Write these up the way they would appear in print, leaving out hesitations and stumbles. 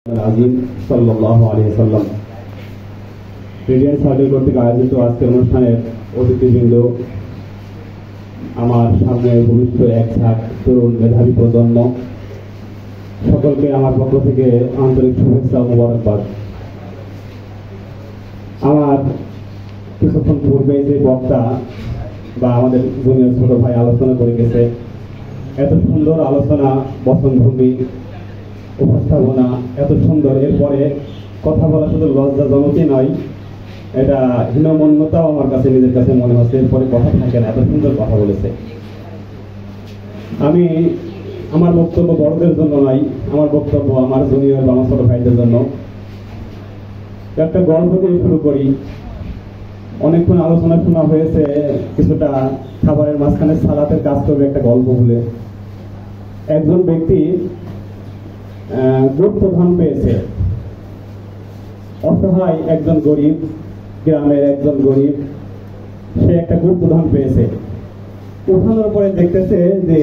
আজিম সাল্লাল্লাহু আলাইহি ওয়াসাল্লাম রেডিয়েন্ট সার্কেল কর্তৃক আয়োজিত আজকের অনুষ্ঠানের অতিথিবৃন্দ, আমার সামনে ভূমিষ্ঠ এক ঝাঁক তরুণ মেধাবী প্রজন্ম, সকলকে আমার পক্ষ থেকে আন্তরিক শুভেচ্ছা ও মোবারকবাদ। আমার কিছুক্ষণ পূর্বে যে বক্তা বা আমাদের জুনিয়র ছোট ভাই আলোচনা করে গেছে, এত সুন্দর আলোচনা, বচনভঙ্গি, উপস্থাপনা এত সুন্দর, এরপরে কথা বলা শুধু লজ্জাজনকই নয়, এটা হীনমন্যতাও আমার কাছে নিজের কাছে মনে হচ্ছে। এরপরে কথা থাকে না, এত সুন্দর কথা বলেছে। আমি আমার বক্তব্য বড়দের জন্য নয়, আমার বক্তব্য আমার জুনিয়র বা আমার ছোট ভাইদের জন্য। একটা গল্প দিয়ে শুরু করি। অনেকক্ষণ আলোচনা শোনা হয়েছে, কিছুটা খাবারের মাঝখানে সালাতের কাজ করবে একটা গল্প বলে। একজন ব্যক্তি গুপ্তধন পেয়েছে, অসহায় একজন গরিব, গ্রামের একজন গরিব, সে একটা গুপ্তধন পেয়েছে। উঠানোর পরে দেখতেছে যে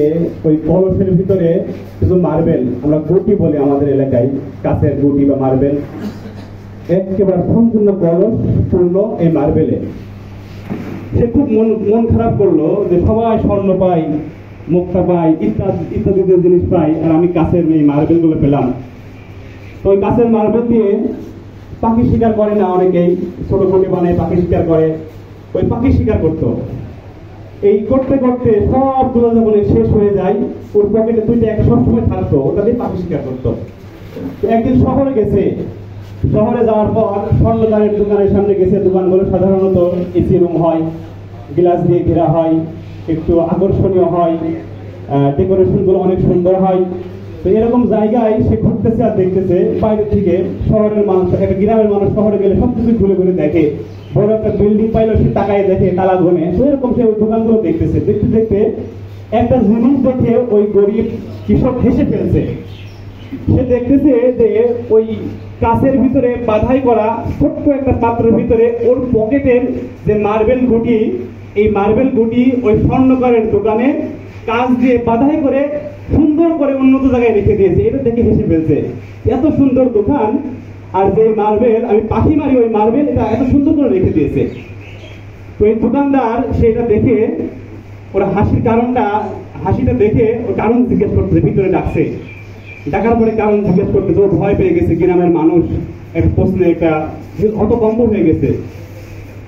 ওই কলসের ভিতরে কিছু মার্বেল, আমরা গুটি বলি আমাদের এলাকায়, কাছের গুটি বা মার্বেল, একেবারে সম্পূর্ণ কলস পূর্ণ এই মার্বেলে। সে খুব মন খারাপ করলো যে সবাই স্বর্ণ পাই, মুক্তা পাই, ইত্যাদি জিনিস পাই, আর আমি কাছের এই মার্বেল গুলো পেলাম। তো ওই কাছের মার্বেল দিয়ে পাখি শিকার করে না অনেকেই, ছোট কোটি বানায় পাখি শিকার করে, ওই পাখি শিকার করতো। এই করতে করতে সবগুলো যখন শেষ হয়ে যায়, ওর পকেটে দুইটা এক সবসময় থাকতো, ওটা দিয়ে পাখি শিকার করতো। একদিন শহরে গেছে, শহরে যাওয়ার পর স্বর্ণকারের দোকানের সামনে গেছে। দোকানগুলো সাধারণত এসি রুম হয়, গ্লাস দিয়ে ঘেরা হয়, একটু আকর্ষণীয় হয়, ডেকোরেশন গুলো অনেক সুন্দর হয়। তো এরকম জায়গায় সে ঘুরতেছে আর দেখতেছে বাইরে থেকে শহরের মানুষ, একটা গ্রামের মানুষ শহরে গেলে সবকিছু ঘুরে ঘুরে দেখে, বড় একটা বিল্ডিং পাইলো সে তাকায় দেখে, তালা গুনে। তো এরকম সে ওই দোকানগুলো দেখতেছে, দেখতে দেখতে একটা জিনিস দেখে ওই গরিব কৃষক হেসে ফেলছে। সে দেখতেছে যে ওই কাছের ভিতরে বাধাই করা ছোট্ট একটা পাত্রের ভিতরে ওর পকেটের যে মার্বেল গুটি, এই মার্বেল গুটি ওই স্বর্ণকারের দোকানে কাজ দিয়ে বাধাই করে সুন্দর করে উন্নত জায়গায় রেখে দিয়েছে। এটা দেখে হেসে ফেলছে, এত সুন্দর দোকান, আর যে মার্বেল আমি পাখি মারি ওই মার্বেল, এটা এত সুন্দর করে রেখে দিয়েছে। তো এই দোকানদার সেটা দেখে, ওরা হাসিটা দেখে ও কারণ জিজ্ঞেস করতেছে, ভিতরে ডাকছে। ডাকার পরে কারণ জিজ্ঞেস করতেছে, ও ভয় পেয়ে গেছে, গ্রামের মানুষ একটা প্রশ্নে একটা হতভম্ব হয়ে গেছে।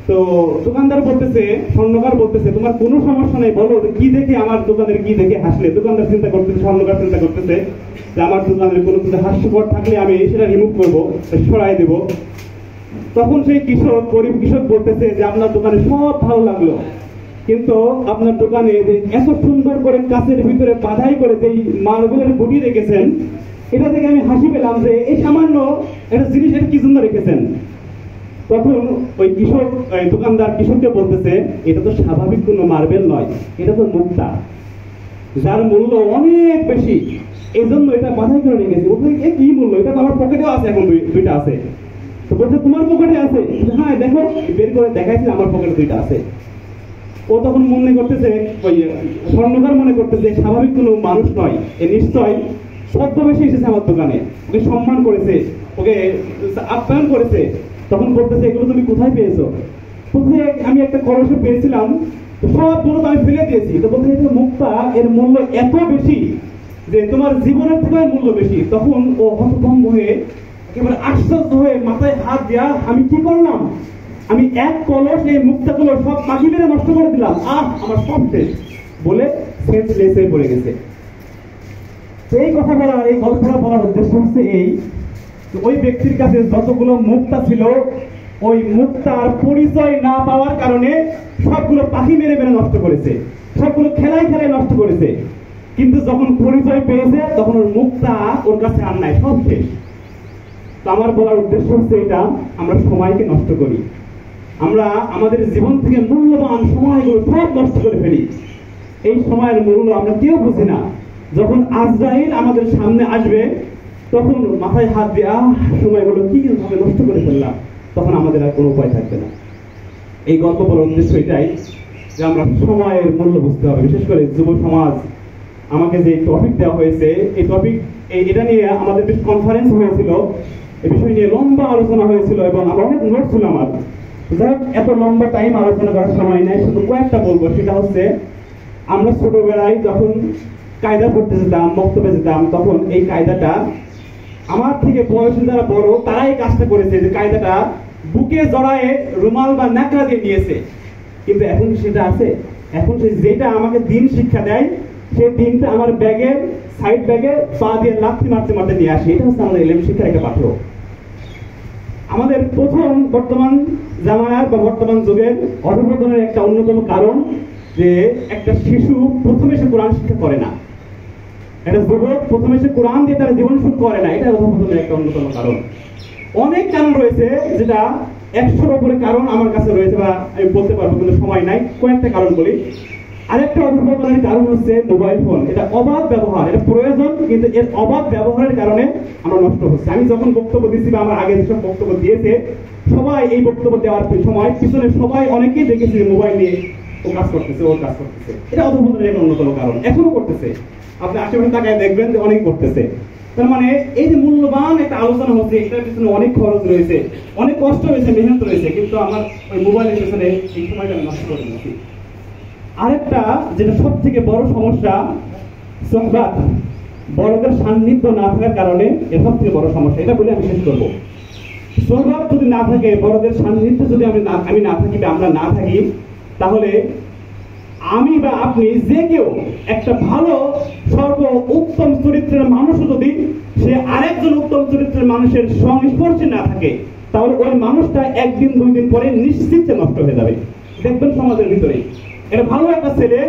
তো দোকানদার বলতেছে, স্বর্ণকার বলতেছে, তোমার কোনো সমস্যা নেই, বলো কি দেখে, আমার দোকানের কি দেখে হাসলে? দোকানদার চিন্তা করতেছে, স্বর্ণকার চিন্তা করতেছে যে আমার দোকানের কোনো কিছু হাস্যকর থাকলে আমি সেটা রিমুভ করবো, সরাই দেবো। তখন সেই গরিব কৃষক বলতেছে যে আপনার দোকানে সব ভালো লাগলো, কিন্তু আপনার দোকানে যে এত সুন্দর করে কাছের ভিতরে বাধাই করে যে মার্বেলের গুটি রেখেছেন, এটা থেকে আমি হাসি পেলাম যে এই সামান্য একটা জিনিস এটা কি জন্য রেখেছেন। তখন ওই দোকানদার কৃষককে বলতেছে, এটা তো স্বাভাবিক কোনো মার্বেল নয়, এটা তো মুক্তা, যার মূল্য অনেক বেশি, এই জন্য এটা বাধাই করে রেখেছি। বলতে কি মূল্য? এটা তো আমার পকেটেও আছে, এখন দুইটা আছে। তো বলছে তোমার পকেটে আছে? হ্যাঁ দেখো, বের করে দেখাইছে আমার পকেটে দুইটা আছে। ও তখন মনে করতেছে, ওই স্বর্ণকার মনে করতেছে স্বাভাবিক কোনো মানুষ নয়, এ নিশ্চয় ছদ্মবেশে এসেছে আমার দোকানে, ওকে সম্মান করেছে, ওকে আপ্যায়ন করেছে। তখন বলতেছে, এগুলো তুমি কোথায় পেয়েছো? বলছে আমি একটা কলসে পেয়েছিলাম, সবগুলো আমি ফেলে দিয়েছি। তো বলছে এটা মুক্তা, এর মূল্য এত বেশি যে তোমার জীবনের থেকে মূল্য বেশি। তখন ও হতভম্ব হয়ে একেবারে আশ্চর্য হয়ে মাথায় হাত দিয়া, আমি কি করলাম? আমি এক কলস এই মুক্তাগুলো সব পাখি মেরে নষ্ট করে দিলাম, আমার সব শেষ বলে সেন্সলেস হয়ে পড়ে গেছে। এই কথা বলার, এই গল্পটা বলার উদ্দেশ্য হচ্ছে এই, ওই ব্যক্তির কাছে যতগুলো মুক্তা ছিল, ওই মুক্তার পরিচয় না পাওয়ার কারণে সবগুলো পাখি মেরে মেরে নষ্ট করেছে, সবগুলো খেলায় খেলায় নষ্ট করেছে। কিন্তু যখন পরিচয় পেয়েছে, তখন ওর মুক্তা ওর কাছে আর নাই, সব শেষ। তো আমার বলার উদ্দেশ্য হচ্ছে এটা, আমরা সময়কে নষ্ট করি, আমরা আমাদের জীবন থেকে মূল্যবান সময়গুলো সব নষ্ট করে ফেলি। এই সময়ের মূল্য আমরা কেউ বুঝি না। যখন আজরাইল আমাদের সামনে আসবে, তখন মাথায় হাত দিয়ে সময়গুলো কি ভাবে নষ্ট করে ফেললাম, তখন আমাদের আর কোনো উপায় থাকবে না। এই গল্প বলার উদ্দেশ্য এটাই যে আমরা সময়ের মূল্য বুঝতে হবে। বিশেষ করে যুব সমাজ, আমাকে যে টপিক দেওয়া হয়েছে, এই টপিক এটা নিয়ে আমাদের বেশ কনফারেন্স হয়েছিল, এই বিষয় নিয়ে লম্বা আলোচনা হয়েছিল এবং আমার অনেক নোট ছিল আমার। যাই হোক, এত লম্বা টাইম আলোচনা করার সময় নাই, শুধু কয়েকটা বলবো। সেটা হচ্ছে, আমরা ছোটবেলায় যখন কায়দা পড়তে যেতাম, বক্তব্যে যেতাম, তখন এই কায়দাটা আমার থেকে বয়সে যারা বড় তারা এই কাজটা করেছে, যে কায়দাটা বুকে জড়ায়ে রুমাল বা ন্যাকড়া দিয়ে নিয়েছে। কিন্তু এখন সেটা আছে? এখন যেটা আমাকে দিন শিক্ষা দেয়, সেই দিনটা আমার ব্যাগের সাইড ব্যাগে পা দিয়ে লাথি মারতে মারতে নিয়ে আসি। এটা হচ্ছে আমাদের এলএম শিক্ষার একটা পাঠ্য। আমাদের প্রথম বর্তমান জামানার বা বর্তমান যুগের অধঃপতনের একটা অন্যতম কারণ যে একটা শিশু প্রথমে সে কোরআন শিক্ষা করে না, একটা যুবক প্রথমে সে কোরআন দিয়ে তার জীবন শুরু করে না। এটা অধঃপতনের একটা অন্যতম কারণ। অনেক কারণ রয়েছে, যেটা 100-র উপরে কারণ আমার কাছে রয়েছে, বা আমি বলতে পারবো, কিন্তু সময় নাই। কয়েকটা কারণ বলি। আরেকটা অধঃপতনের কারণ হচ্ছে মোবাইল ফোন। এটা অবাধ ব্যবহার, এটা প্রয়োজন, কিন্তু এর অবাধ ব্যবহারের কারণে আমরা নষ্ট হচ্ছে। আমি যখন বক্তব্য দিচ্ছি বা আমার আগে যেসব বক্তব্য দিয়েছে, সবাই এই বক্তব্য দেওয়ার সময় পিছনে সবাই অনেকেই দেখেছি মোবাইল নিয়ে ও কাজ করতেছে, ওর কাজ করতেছে। এটা অধঃপতনের একটা অন্যতম কারণ, এখনো করতেছে। আপনি আশেপাশে তাকায় দেখবেন যে অনেক করতেছে। তার মানে এই যে মূল্যবান একটা আলোচনা হচ্ছে, এটার পিছনে অনেক খরচ রয়েছে, অনেক কষ্ট রয়েছে, মেহনত রয়েছে, কিন্তু আমার ওই মোবাইলের পিছনে এই সময়টা নষ্ট করে দিচ্ছি। আরেকটা যেটা সব থেকে বড় সমস্যা, সোহবাত, বড়দের সান্নিধ্য না থাকার কারণে এর সব থেকে বড় সমস্যা। এটা বলে আমি শেষ করবো। সোহবাত যদি না থাকে, বড়দের সান্নিধ্য যদি আমি না থাকি বা আমরা না থাকি, তাহলে আমি বা আপনি যে কেউ একটা ভালো সর্ব উত্তম চরিত্রের মানুষও যদি সে আরেকজন উত্তম চরিত্রের মানুষের সংস্পর্শে না থাকে, তাহলে ওই মানুষটা একদিন 2 দিন পরে নিশ্চিত নষ্ট হয়ে যাবে। দেখবেন সমাজের ভিতরে এটা ভালো একটা ছেলে,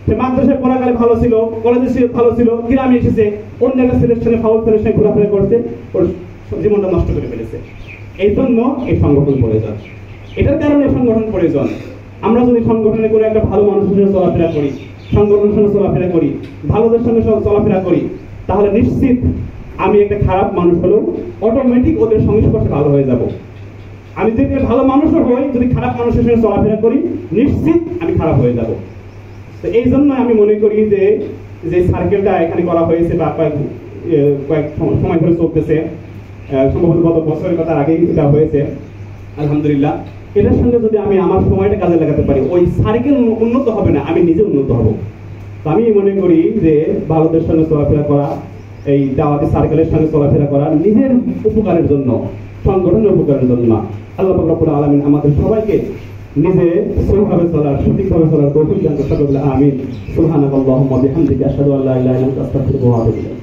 সে মাদ্রাসায় পড়াকালে ভালো ছিল, কলেজে ভালো ছিল, গ্রামে এসেছে অন্য একটা ছেলের সঙ্গে ফাউল ছেলের সঙ্গে ঘোরাফেরা করছে, ওর জীবনটা নষ্ট করে ফেলেছে। এই জন্য এই সংগঠন প্রয়োজন, এটার কারণে সংগঠন প্রয়োজন। আমরা যদি সংগঠনে করে একটা ভালো মানুষের সঙ্গে চলাফেরা করি, সংগঠনের সঙ্গে চলাফেরা করি, ভালোদের সঙ্গে চলাফেরা করি, তাহলে নিশ্চিত আমি একটা খারাপ মানুষ হলেও অটোমেটিক ওদের সংস্পর্শে ভালো হয়ে যাব। আমি যদি ভালো মানুষও হই, যদি খারাপ মানুষের সঙ্গে চলাফেরা করি, নিশ্চিত আমি খারাপ হয়ে যাব। তো এই জন্য আমি মনে করি যে যে সার্কেলটা এখানে করা হয়েছে বা কয়েক সময় ধরে চলতেছে, সম্ভবত গত বছরের কথা আগেই এটা হয়েছে, আলহামদুলিল্লাহ। এটার সঙ্গে যদি আমি আমার সময়টা কাজে লাগাতে পারি, ওই সার্কেল উন্নত হবে না, আমি নিজে উন্নত হব। তো আমি মনে করি যে ভারতের সঙ্গে চলাফেরা করা, এই দাওয়াতি সার্কেলের সঙ্গে চলাফেরা করা নিজের উপকারের জন্য, সংগঠনের উপকারের জন্য। আল্লাহ পাক রব্বুল আলামিন আমাদের সবাইকে নিজে সঠিকভাবে চলার, সঠিকভাবে চলার তৌফিক দান করুন। আমিন। সুবহানাকাল্লাহুম্মা বিহামদিকা আশহাদু আল্লা ইলাহা ইল্লা আনতা আস্তাগফিরুকা ওয়া আতুবু ইলাইক।